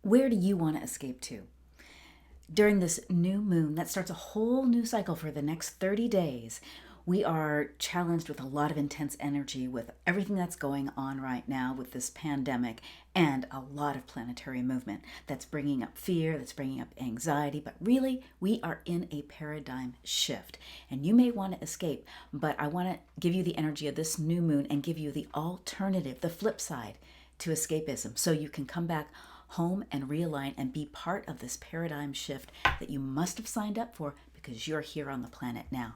Where do you want to escape to? During this new moon that starts a whole new cycle for the next 30 days, we are challenged with a lot of intense energy with everything that's going on right now with this pandemic and a lot of planetary movement that's bringing up fear, that's bringing up anxiety. But really, we are in a paradigm shift. And you may want to escape, but I want to give you the energy of this new moon and give you the alternative, the flip side to escapism, so you can come back home and realign and be part of this paradigm shift that you must have signed up for because you're here on the planet now.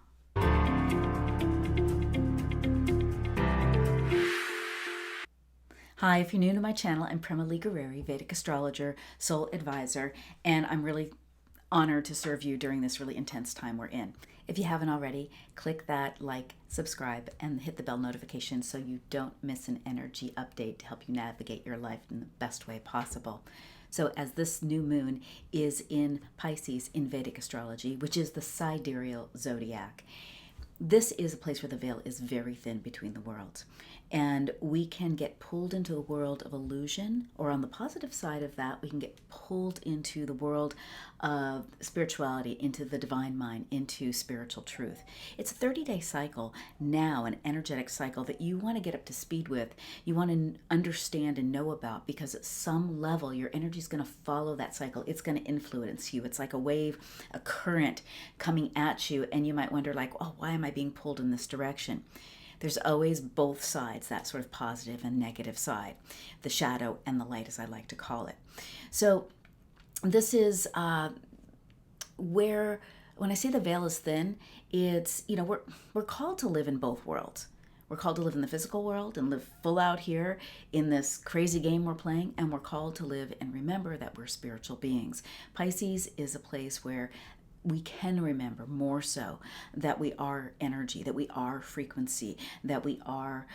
Hi, if you're new to my channel, I'm Prema Gurreri, Vedic Astrologer, Soul Advisor, and I'm really honored to serve you during this really intense time we're in. If you haven't already, click that like, subscribe, and hit the bell notification so you don't miss an energy update to help you navigate your life in the best way possible. So as this new moon is in Pisces in Vedic astrology, which is the sidereal zodiac, this is a place where the veil is very thin between the worlds. And we can get pulled into the world of illusion, or on the positive side of that, we can get pulled into the world of spirituality, into the divine mind, into spiritual truth. It's a 30-day cycle now, an energetic cycle that you want to get up to speed with. You want to understand and know about, because at some level, your energy is going to follow that cycle. It's going to influence you. It's like a wave, a current coming at you, and you might wonder like, oh, why am I being pulled in this direction? There's always both sides, that sort of positive and negative side, the shadow and the light, as I like to call it. So this is where, when I say the veil is thin, it's, we're called to live in both worlds. We're called to live in the physical world and live full out here in this crazy game we're playing, and we're called to live and remember that we're spiritual beings. Pisces is a place where we can remember more so that we are energy, that we are frequency, that we are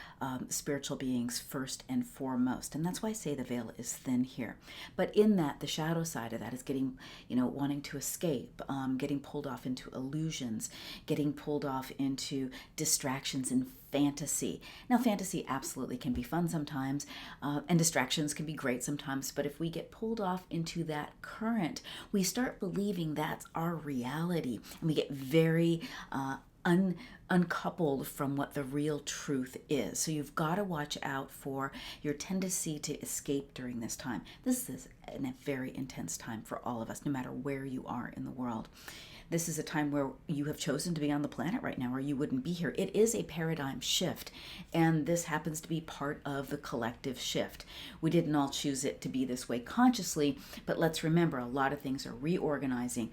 spiritual beings first and foremost. And that's why I say the veil is thin here. But in that, the shadow side of that is getting, wanting to escape, getting pulled off into illusions, getting pulled off into distractions and fantasy. Now, fantasy absolutely can be fun sometimes, and distractions can be great sometimes, but if we get pulled off into that current, we start believing that's our reality, and we get very uncoupled from what the real truth is. So you've got to watch out for your tendency to escape during this time. This is a very intense time for all of us, no matter where you are in the world. This is a time where you have chosen to be on the planet right now, or you wouldn't be here. It is a paradigm shift, and this happens to be part of the collective shift. We didn't all choose it to be this way consciously, but let's remember a lot of things are reorganizing,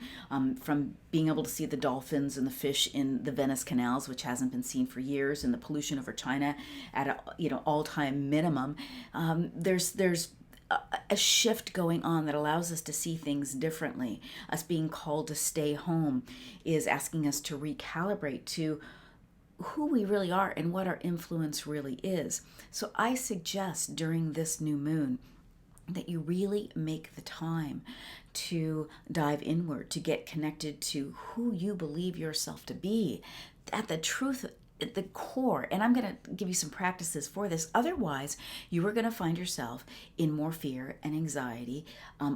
from being able to see the dolphins and the fish in the Venice canals, which hasn't been seen for years, and the pollution over China at a all-time minimum. There's a shift going on that allows us to see things differently. Us being called to stay home is asking us to recalibrate to who we really are and what our influence really is. So I suggest during this new moon that you really make the time to dive inward, to get connected to who you believe yourself to be, at the truth at the core. And I'm going to give you some practices for this. Otherwise, you are going to find yourself in more fear and anxiety,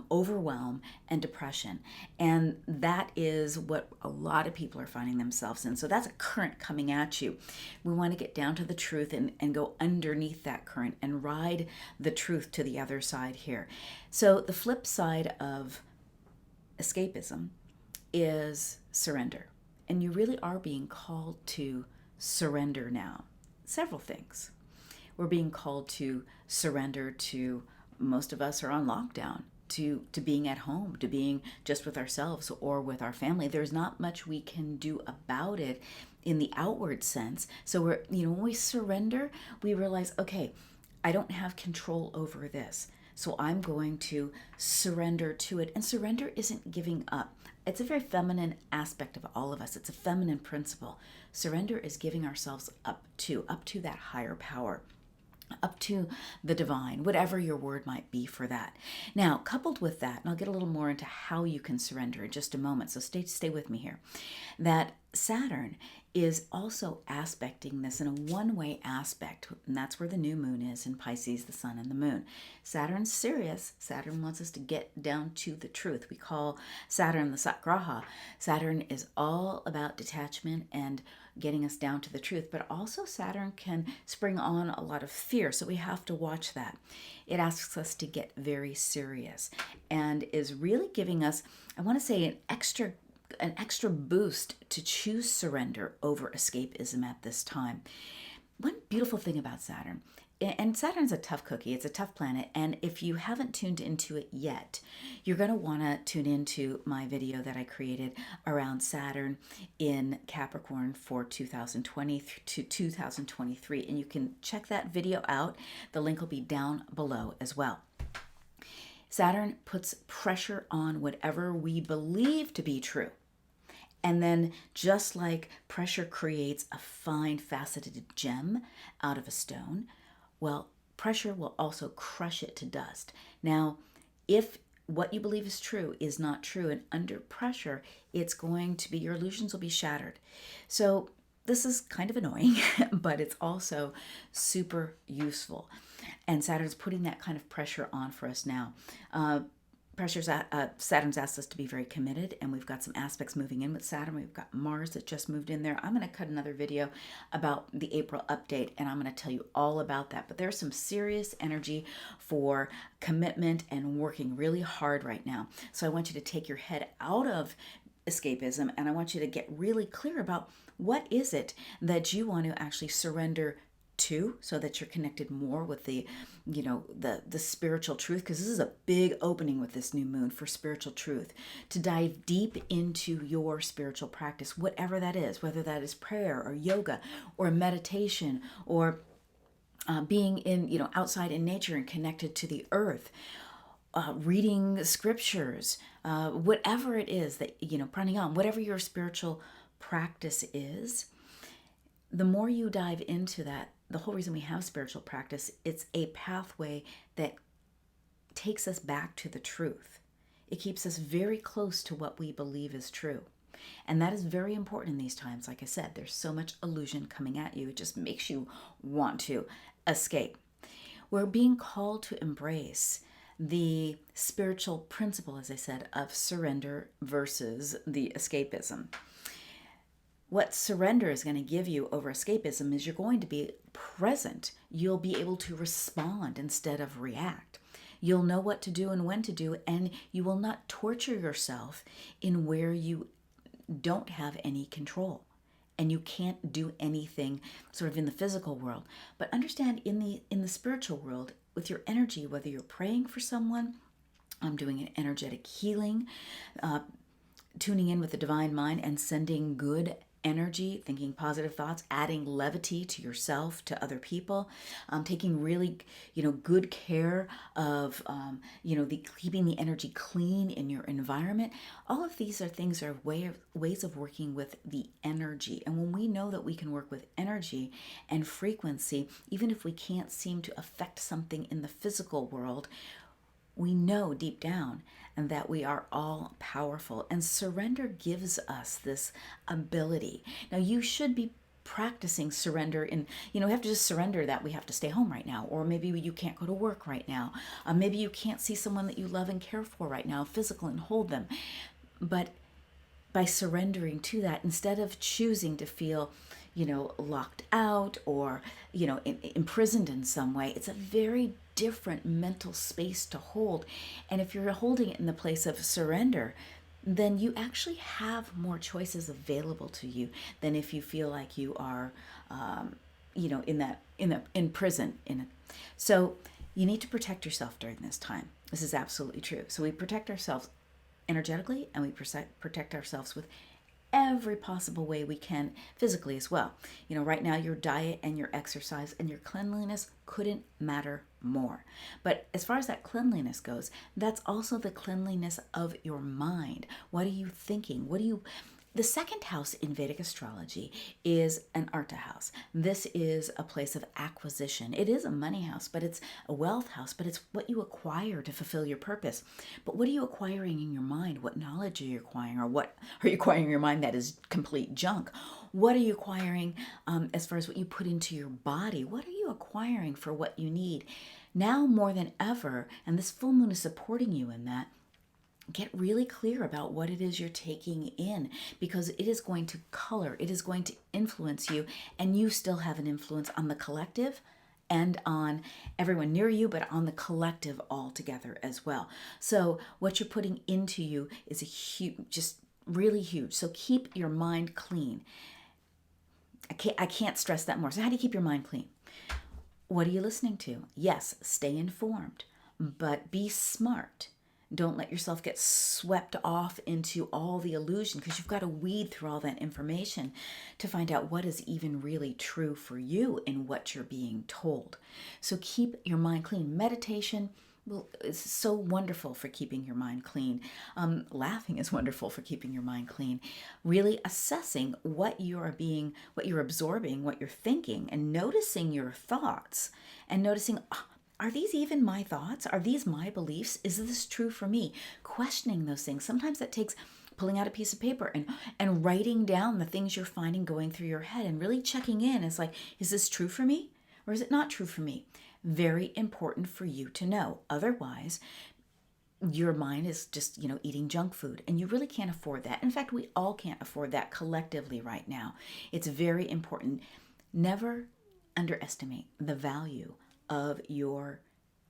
overwhelm and depression. And that is what a lot of people are finding themselves in. So that's a current coming at you. We want to get down to the truth and go underneath that current and ride the truth to the other side here. So the flip side of escapism is surrender. And you really are being called to surrender now. Several things. We're being called to surrender to, most of us are on lockdown, to being at home, to being just with ourselves or with our family. There's not much we can do about it in the outward sense. So we're, when we surrender, we realize, okay, I don't have control over this. So I'm going to surrender to it. And surrender isn't giving up. It's a very feminine aspect of all of us. It's a feminine principle. Surrender is giving ourselves up to that higher power, up to the divine, whatever your word might be for that. Now, coupled with that, and I'll get a little more into how you can surrender in just a moment, so stay with me here, that Saturn is also aspecting this in a one-way aspect, and that's where the new moon is in Pisces, the sun and the moon. Saturn's serious. Saturn wants us to get down to the truth. We call Saturn the Satgraha. Saturn is all about detachment and getting us down to the truth, but also Saturn can spring on a lot of fear, so we have to watch that. It asks us to get very serious and is really giving us, I want to say, an extra boost to choose surrender over escapism at this time. One beautiful thing about Saturn, and Saturn's a tough cookie, it's a tough planet, and if you haven't tuned into it yet, you're going to want to tune into my video that I created around Saturn in Capricorn for 2020 to 2023, and you can check that video out. The link will be down below as well. Saturn puts pressure on whatever we believe to be true. And then just like pressure creates a fine faceted gem out of a stone, well, pressure will also crush it to dust. Now, if what you believe is true is not true, and under pressure, it's going to be, your illusions will be shattered. So this is kind of annoying, but it's also super useful. And Saturn's putting that kind of pressure on for us now. Saturn's asked us to be very committed, and we've got some aspects moving in with Saturn. We've got Mars that just moved in there. I'm going to cut another video about the April update, and I'm going to tell you all about that. But there's some serious energy for commitment and working really hard right now. So I want you to take your head out of escapism, and I want you to get really clear about what is it that you want to actually surrender to, so that you're connected more with the spiritual truth, because this is a big opening with this new moon for spiritual truth, to dive deep into your spiritual practice, whatever that is, whether that is prayer or yoga or meditation or being in, outside in nature and connected to the earth, reading scriptures, whatever it is that, pranayama, whatever your spiritual practice is. The more you dive into that, the whole reason we have spiritual practice, it's a pathway that takes us back to the truth. It keeps us very close to what we believe is true. And that is very important in these times. Like I said, there's so much illusion coming at you. It just makes you want to escape. We're being called to embrace the spiritual principle, as I said, of surrender versus the escapism. What surrender is going to give you over escapism is you're going to be present. You'll be able to respond instead of react. You'll know what to do and when to do, and you will not torture yourself in where you don't have any control and you can't do anything sort of in the physical world. But understand, in the spiritual world, with your energy, whether you're praying for someone, I'm doing an energetic healing, tuning in with the divine mind and sending good energy, thinking positive thoughts, adding levity to yourself, to other people, taking really, good care of, keeping the energy clean in your environment. All of these are things are ways of working with the energy. And when we know that we can work with energy and frequency, even if we can't seem to affect something in the physical world, we know deep down and that we are all powerful, and surrender gives us this ability. Now, you should be practicing surrender in, we have to just surrender that we have to stay home right now, or maybe you can't go to work right now. Maybe you can't see someone that you love and care for right now, physical, and hold them. But by surrendering to that, instead of choosing to feel, locked out or, imprisoned in some way, it's a very different mental space to hold. And if you're holding it in the place of surrender, then you actually have more choices available to you than if you feel like you are, in prison. So you need to protect yourself during this time. This is absolutely true. So we protect ourselves energetically, and we protect ourselves with every possible way we can physically as well. Right now your diet and your exercise and your cleanliness couldn't matter more. But as far as that cleanliness goes, that's also the cleanliness of your mind. What are you thinking? What are you The second house in Vedic astrology is an Artha house. This is a place of acquisition. It is a money house, but it's a wealth house, but it's what you acquire to fulfill your purpose. But what are you acquiring in your mind? What knowledge are you acquiring? Or what are you acquiring in your mind that is complete junk? What are you acquiring as far as what you put into your body? What are you acquiring for what you need? Now more than ever, and this full moon is supporting you in that, get really clear about what it is you're taking in, because it is going to color, it is going to influence you, and you still have an influence on the collective and on everyone near you, but on the collective altogether as well. So what you're putting into you is a huge, just really huge. So keep your mind clean. I can't stress that more. So how do you keep your mind clean? What are you listening to? Yes, stay informed, but be smart. Don't let yourself get swept off into all the illusion, because you've got to weed through all that information to find out what is even really true for you in what you're being told. So keep your mind clean. Meditation, well, it's so wonderful for keeping your mind clean. Laughing is wonderful for keeping your mind clean. Really assessing what you're absorbing, what you're thinking, and noticing your thoughts, and noticing, are these even my thoughts? Are these my beliefs? Is this true for me? Questioning those things. Sometimes that takes pulling out a piece of paper and writing down the things you're finding going through your head and really checking in. It's like, is this true for me or is it not true for me? Very important for you to know. Otherwise, your mind is just, eating junk food, and you really can't afford that. In fact, we all can't afford that collectively right now. It's very important. Never underestimate the value of your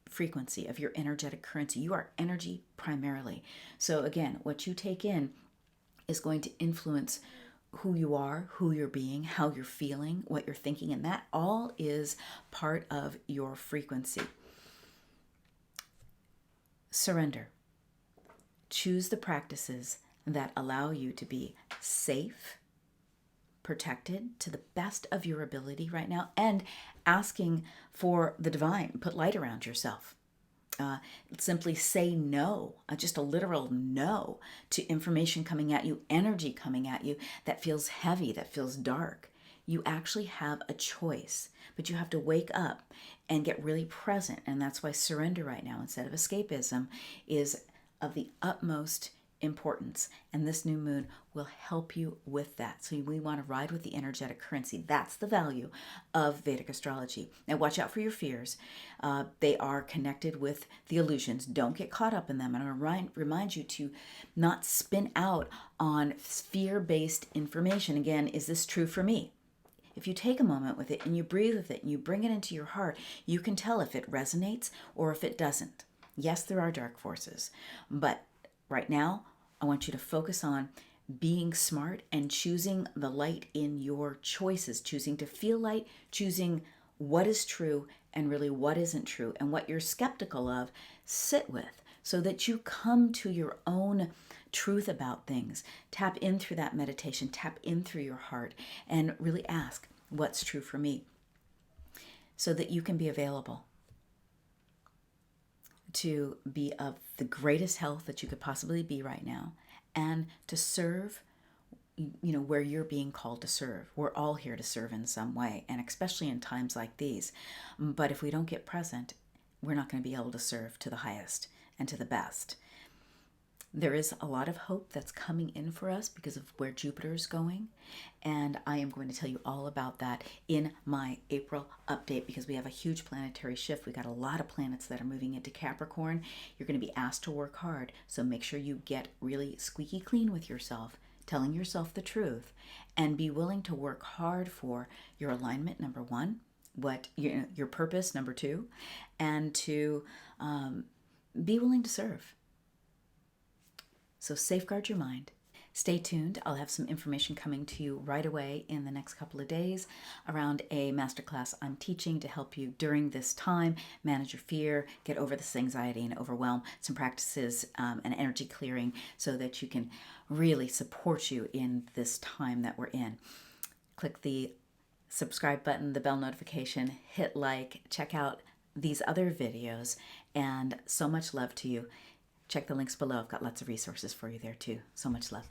frequency, of your energetic currency. You are energy primarily. So again, what you take in is going to influence who you are, who you're being, how you're feeling, what you're thinking, and that all is part of your frequency. Surrender. Choose the practices that allow you to be safe, protected to the best of your ability right now, and asking for the divine. Put light around yourself. Simply say no, just a literal no to information coming at you, energy coming at you that feels heavy, that feels dark. You actually have a choice, but you have to wake up and get really present. And that's why surrender right now, instead of escapism, is of the utmost importance, and this new moon will help you with that. So we want to ride with the energetic currency. That's the value of Vedic astrology. Now watch out for your fears. They are connected with the illusions. Don't get caught up in them. And I remind you to not spin out on fear-based information. Again, is this true for me? If you take a moment with it and you breathe with it and you bring it into your heart, you can tell if it resonates or if it doesn't. Yes, there are dark forces, but right now, I want you to focus on being smart and choosing the light in your choices, choosing to feel light, choosing what is true and really what isn't true, and what you're skeptical of, sit with, so that you come to your own truth about things. Tap in through that meditation, tap in through your heart, and really ask, what's true for me? So that you can be available to be of the greatest health that you could possibly be right now, and to serve, where you're being called to serve. We're all here to serve in some way, and especially in times like these. But if we don't get present, we're not going to be able to serve to the highest and to the best. There is a lot of hope that's coming in for us because of where Jupiter is going, and I am going to tell you all about that in my April update, because we have a huge planetary shift. We got a lot of planets that are moving into Capricorn. You're going to be asked to work hard, so make sure you get really squeaky clean with yourself, telling yourself the truth, and be willing to work hard for your alignment, number one, what your purpose, number two, and to be willing to serve. So safeguard your mind. Stay tuned. I'll have some information coming to you right away in the next couple of days around a masterclass I'm teaching to help you during this time manage your fear, get over this anxiety and overwhelm, some practices and energy clearing so that you can really support you in this time that we're in. Click the subscribe button, the bell notification, hit like, check out these other videos, and so much love to you. Check the links below. I've got lots of resources for you there too. So much love.